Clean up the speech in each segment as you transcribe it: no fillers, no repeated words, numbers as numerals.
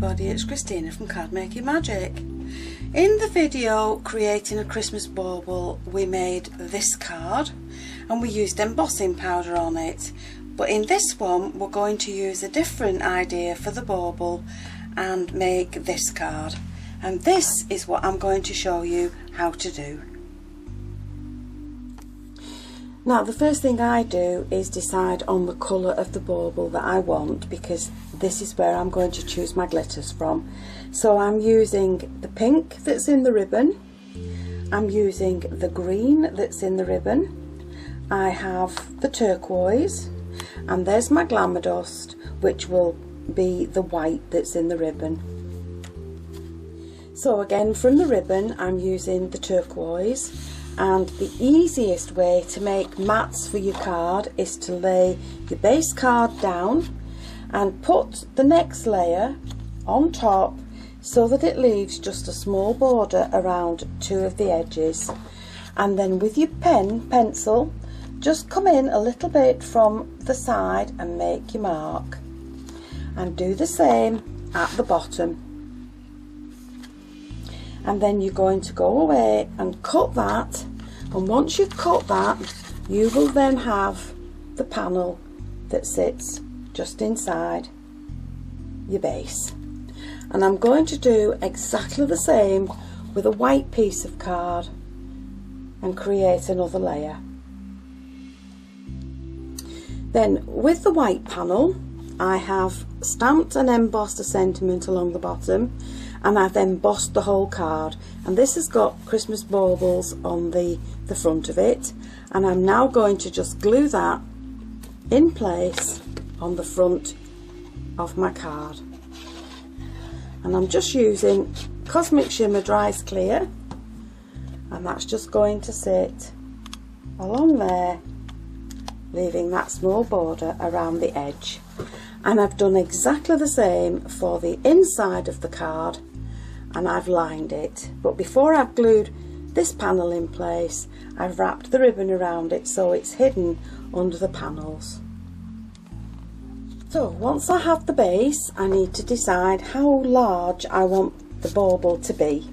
everybody, it's Christina from Card Making Magic. In the video creating a Christmas bauble, we made this card and we used embossing powder on it, but in this one we're going to use a different idea for the bauble and make this card, and this is what I'm going to show you how to do. Now the first thing I do is decide on the colour of the bauble that I want, because this is where I'm going to choose my glitters from. So I'm using the pink that's in the ribbon, I'm using the green that's in the ribbon, I have the turquoise, and there's my glamour dust, which will be the white that's in the ribbon. So again, from the ribbon I'm using the turquoise. And the easiest way to make mats for your card is to lay your base card down and put the next layer on top so that it leaves just a small border around two of the edges. And then with your pencil, just come in a little bit from the side and make your mark. And do the same at the bottom. And then you're going to go away and cut that, and once you've cut that you will then have the panel that sits just inside your base. And I'm going to do exactly the same with a white piece of card and create another layer. Then with the white panel I have stamped and embossed a sentiment along the bottom, and I've embossed the whole card, and this has got Christmas baubles on the front of it, and I'm now going to just glue that in place on the front of my card. And I'm just using Cosmic Shimmer Dries Clear, and that's just going to sit along there, leaving that small border around the edge. And I've done exactly the same for the inside of the card, and I've lined it, but before I've glued this panel in place I've wrapped the ribbon around it so it's hidden under the panels. So once I have the base, I need to decide how large I want the bauble to be.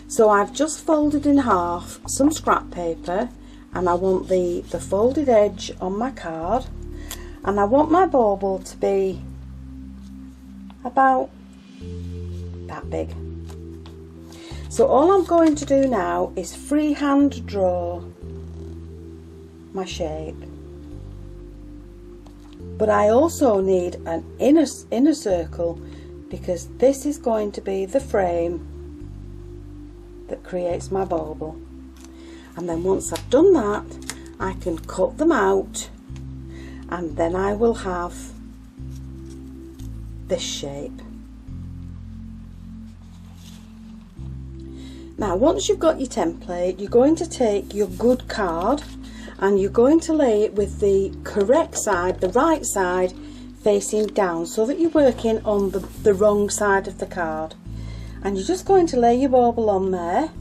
So I've just folded in half some scrap paper, and I want the folded edge on my card, and I want my bauble to be about that big. So all I'm going to do now is freehand draw my shape, but I also need an inner circle, because this is going to be the frame that creates my bauble. And then once I've done that I can cut them out, and then I will have this shape. Now once you've got your template, you're going to take your good card and you're going to lay it with the correct side, the right side, facing down, so that you're working on the wrong side of the card. And you're just going to lay your bauble on there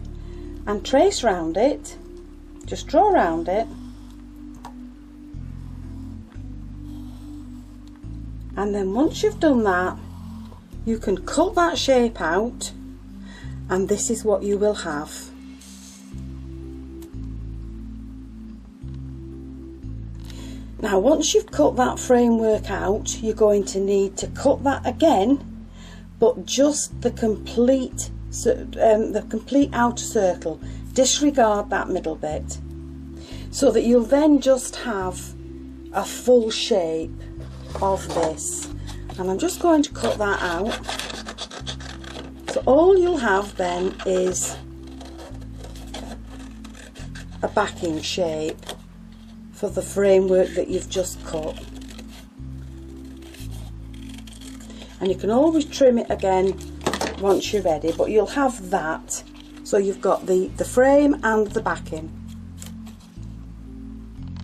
and trace round it, just draw around it, and then once you've done that you can cut that shape out, and this is what you will have. Now once you've cut that framework out, you're going to need to cut that again, but just the complete outer circle. Disregard that middle bit, so that you'll then just have a full shape of this. And I'm just going to cut that out. So all you'll have then is a backing shape for the framework that you've just cut. And you can always trim it again once you're ready, but you'll have that. So you've got the frame and the backing.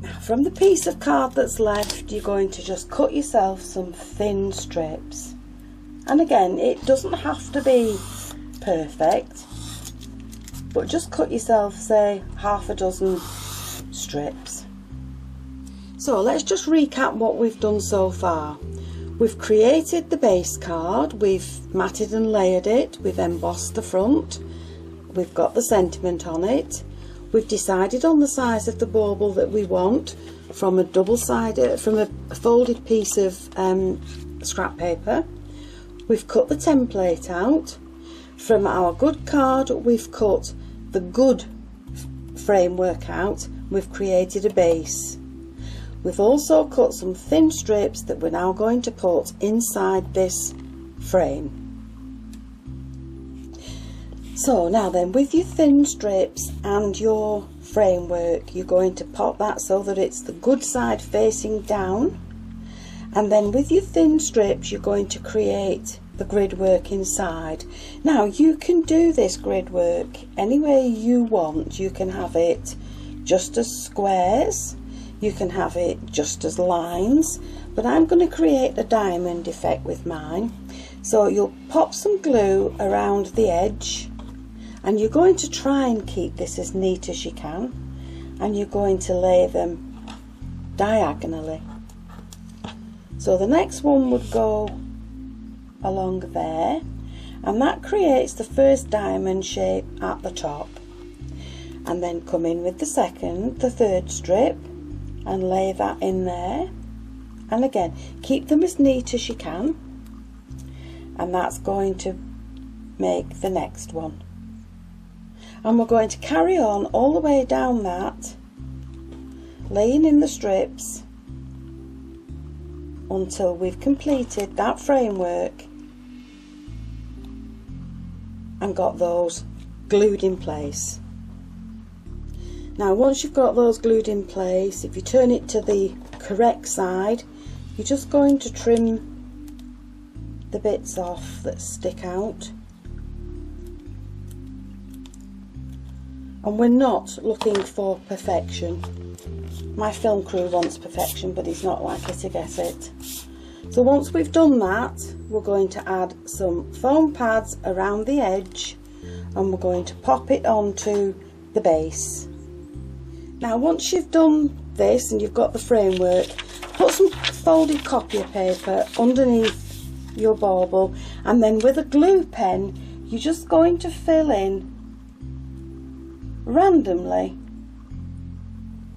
Now from the piece of card that's left, you're going to just cut yourself some thin strips. And again, it doesn't have to be perfect, but just cut yourself, say, half a dozen strips. So let's just recap what we've done so far. We've created the base card, we've matted and layered it, we've embossed the front, we've got the sentiment on it, we've decided on the size of the bauble that we want from a from a folded piece of scrap paper. We've cut the template out. From our good card we've cut the good framework out, we've created a base. We've also cut some thin strips that we're now going to put inside this frame. So now then, with your thin strips and your framework, you're going to pop that so that it's the good side facing down, and then with your thin strips you're going to create the grid work inside. Now you can do this grid work any way you want. You can have it just as squares, you can have it just as lines, but I'm going to create a diamond effect with mine. So you'll pop some glue around the edge, and you're going to try and keep this as neat as you can, and you're going to lay them diagonally. So the next one would go along there, and that creates the first diamond shape at the top, and then come in with the second, the third strip, and lay that in there, and again keep them as neat as you can, and that's going to make the next one. And we're going to carry on all the way down that, laying in the strips until we've completed that framework and got those glued in place. Now once you've got those glued in place, if you turn it to the correct side, you're just going to trim the bits off that stick out. And we're not looking for perfection. My film crew wants perfection, but he's not likely to get it. So once we've done that, we're going to add some foam pads around the edge, and we're going to pop it onto the base. Now once you've done this and you've got the framework, put some folded copier paper underneath your bauble, and then with a glue pen you're just going to fill in randomly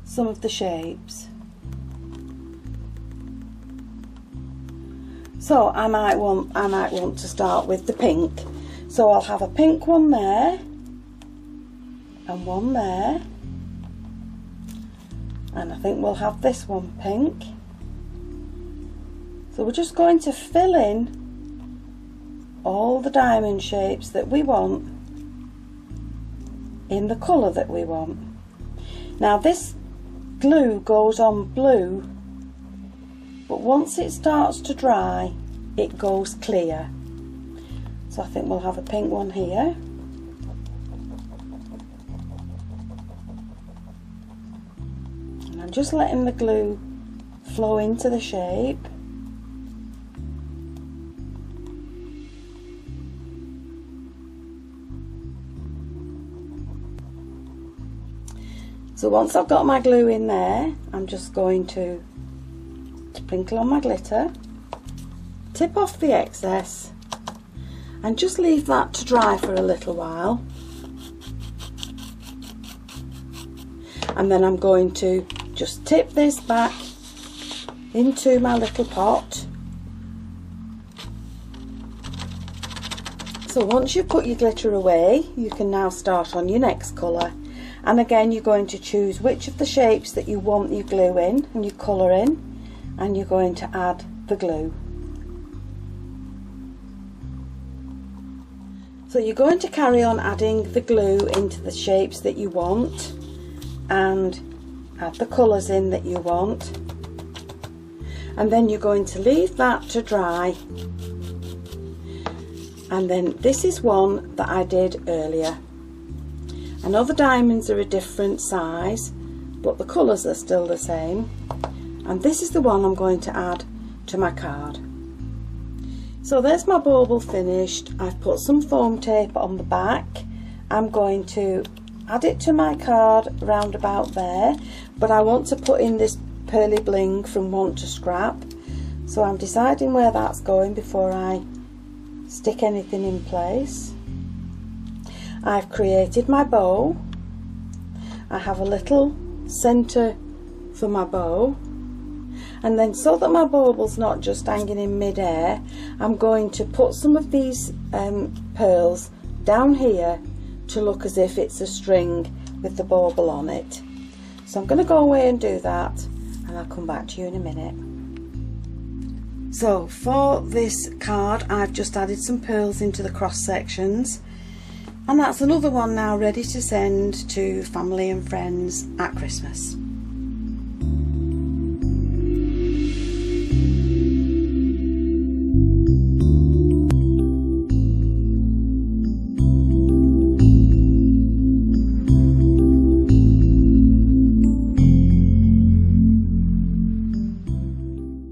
some of the shapes. So I might want to start with the pink, so I'll have a pink one there and one there, and I think we'll have this one pink. So we're just going to fill in all the diamond shapes that we want in the colour that we want. Now this glue goes on blue, but once it starts to dry it goes clear. So I think we'll have a pink one here, and I'm just letting the glue flow into the shape. So once I've got my glue in there, I'm just going to sprinkle on my glitter, tip off the excess, and just leave that to dry for a little while. And then I'm going to just tip this back into my little pot. So once you've put your glitter away, you can now start on your next colour. And again, you're going to choose which of the shapes that you want your glue in and your colour in, and you're going to add the glue. So you're going to carry on adding the glue into the shapes that you want, and add the colours in that you want, and then you're going to leave that to dry. And then this is one that I did earlier. I know the diamonds are a different size, but the colours are still the same, and this is the one I'm going to add to my card. So there's my bauble finished. I've put some foam tape on the back. I'm going to add it to my card round about there, but I want to put in this pearly bling from Want to Scrap, So I'm deciding where that's going before I stick anything in place. I've created my bow. I have a little centre for my bow, and then so that my bauble's not just hanging in mid-air, I'm going to put some of these pearls down here to look as if it's a string with the bauble on it. So I'm going to go away and do that, and I'll come back to you in a minute. So for this card I've just added some pearls into the cross sections, and that's another one now ready to send to family and friends at Christmas.